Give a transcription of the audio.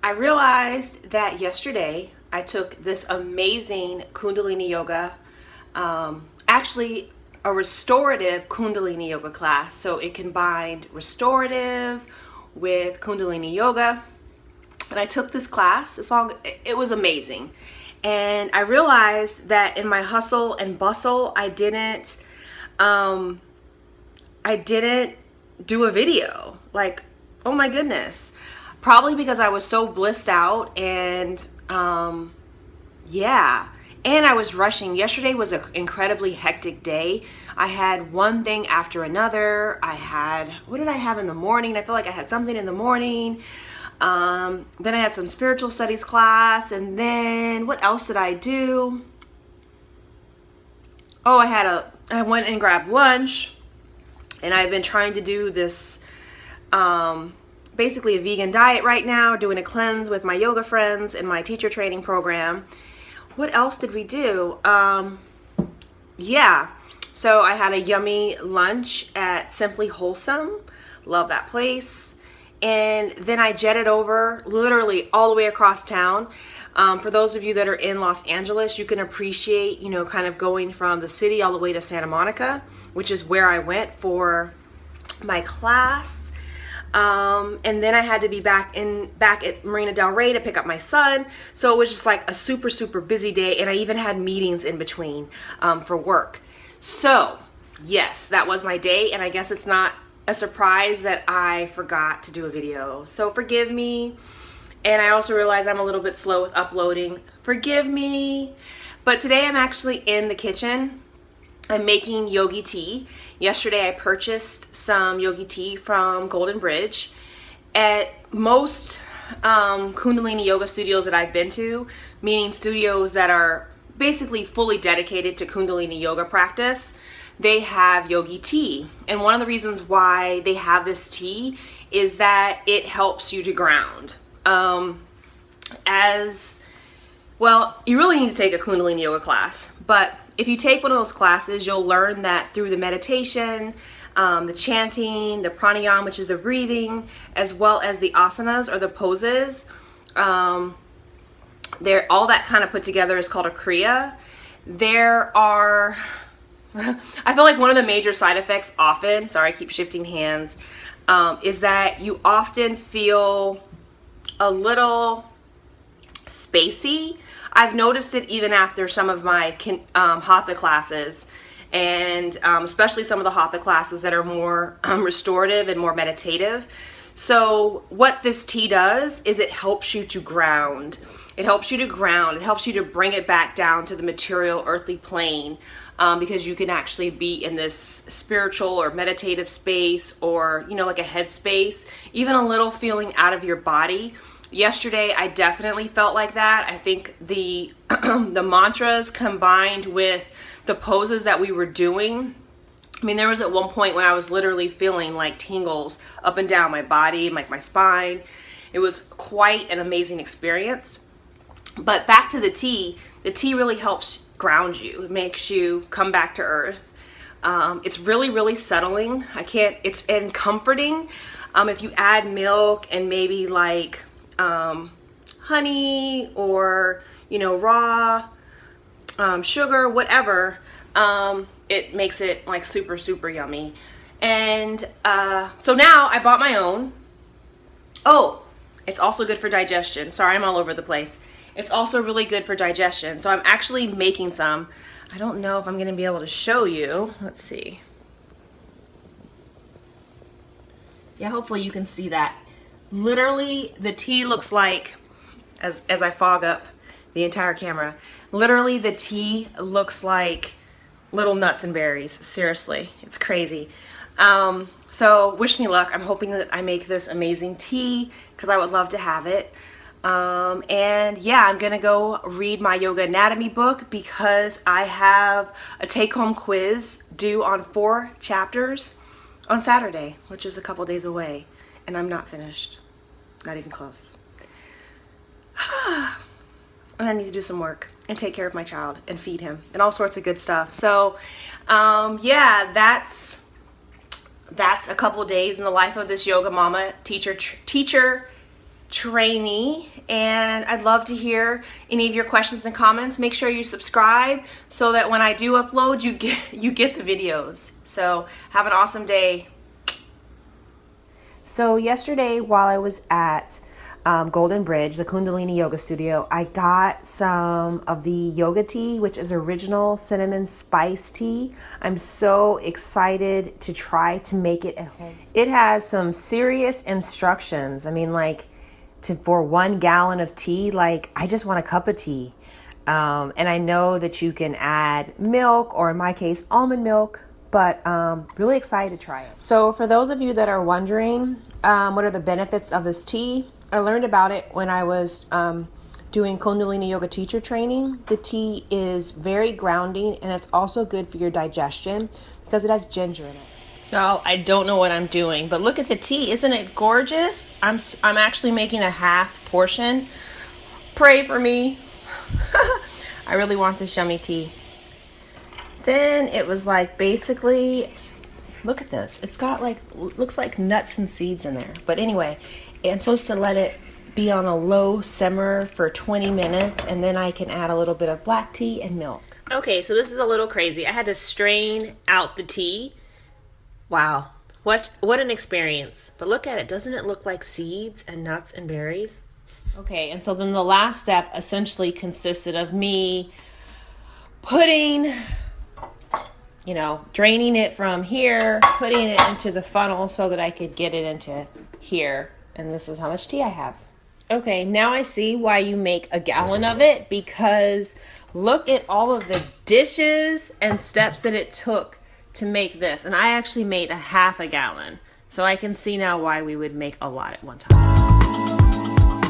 I realized that yesterday I took this amazing Kundalini yoga, actually a restorative Kundalini yoga class. So it combined restorative with Kundalini yoga. And I took this class. It was amazing. And I realized that in my hustle and bustle, I didn't do a video. Like, oh my goodness. Probably because I was so blissed out and yeah. And I was rushing. Yesterday was an incredibly hectic day. I had one thing after another. What did I have in the morning? I feel like I had something in the morning. Then I had some spiritual studies class. And then what else did I do? Oh, I went and grabbed lunch. And I've been trying to do this, basically a vegan diet right now, doing a cleanse with my yoga friends in my teacher training program. What else did we do? Yeah, so I had a yummy lunch at Simply Wholesome. Love that place. And then I jetted over literally all the way across town. For those of you that are in Los Angeles, you can appreciate, kind of going from the city all the way to Santa Monica, which is where I went for my class. And then I had to be back at Marina Del Rey to pick up my son. So it was just like a super, super busy day. And I even had meetings in between, for work. So yes, that was my day. And I guess it's not a surprise that I forgot to do a video. So forgive me. And I also realize I'm a little bit slow with uploading. Forgive me. But today I'm actually in the kitchen. I'm making Yogi tea. Yesterday I purchased some Yogi tea from Golden Bridge. At most Kundalini yoga studios that I've been to, meaning studios that are basically fully dedicated to Kundalini yoga practice, they have Yogi tea. And one of the reasons why they have this tea is that it helps you to ground. You really need to take a Kundalini yoga class, but if you take one of those classes, you'll learn that through the meditation, the chanting, the pranayama, which is the breathing, as well as the asanas or the poses, all that kind of put together is called a kriya. I feel like one of the major side effects often, sorry, I keep shifting hands, is that you often feel a little spacey. I've noticed it even after some of my hatha classes, and especially some of the hatha classes that are more restorative and more meditative. So what this tea does is it helps you to ground. It helps you to ground. It helps you to bring it back down to the material earthly plane, because you can actually be in this spiritual or meditative space, or like a head space, even a little feeling out of your body. Yesterday, I definitely felt like that. I think the the mantras combined with the poses that we were doing. I mean, there was at one point when I was literally feeling like tingles up and down my body, like my spine. It was quite an amazing experience. But back to the tea really helps ground you. It makes you come back to earth. It's really, really settling. And comforting. If you add milk and maybe like honey or raw sugar, whatever, it makes it like super, super yummy. And so now I bought my own. Oh, it's also good for digestion. Sorry, I'm all over the place. It's also really good for digestion. So I'm actually making some. I don't know if I'm going to be able to show you. Let's see. Yeah, hopefully you can see that. Literally, the tea looks like, as I fog up the entire camera, literally the tea looks like little nuts and berries. Seriously, it's crazy. So wish me luck. I'm hoping that I make this amazing tea because I would love to have it. And yeah, I'm gonna go read my yoga anatomy book because I have a take-home quiz due on 4 chapters on Saturday, which is a couple days away, and I'm not finished. Not even close. And I need to do some work and take care of my child and feed him and all sorts of good stuff. So yeah, that's a couple days in the life of this yoga mama, teacher, trainee, and I'd love to hear any of your questions and comments. Make sure you subscribe so that when I do upload, you get the videos. So have an awesome day. So yesterday while I was at Golden Bridge, the Kundalini Yoga Studio, I got some of the yoga tea, which is original cinnamon spice tea. I'm so excited to try to make it at home. It has some serious instructions. I mean, like, for 1 gallon of tea, like, I just want a cup of tea. And I know that you can add milk, or in my case, almond milk, but really excited to try it. So for those of you that are wondering what are the benefits of this tea, I learned about it when I was doing Kundalini Yoga teacher training. The tea is very grounding, and it's also good for your digestion because it has ginger in it. Well, I don't know what I'm doing, but look at the tea. Isn't it gorgeous? I'm actually making a half portion. Pray for me. I really want this yummy tea. Then it was like, basically, look at this. It's got like, looks like nuts and seeds in there. But anyway, I'm supposed to let it be on a low simmer for 20 minutes, and then I can add a little bit of black tea and milk. Okay, so this is a little crazy. I had to strain out the tea. Wow, what an experience. But look at it. Doesn't it look like seeds and nuts and berries? Okay, and so then the last step essentially consisted of me putting, draining it from here, putting it into the funnel so that I could get it into here. And this is how much tea I have. Okay, now I see why you make a gallon of it, because look at all of the dishes and steps that it took to make this. And I actually made a half a gallon. So I can see now why we would make a lot at one time.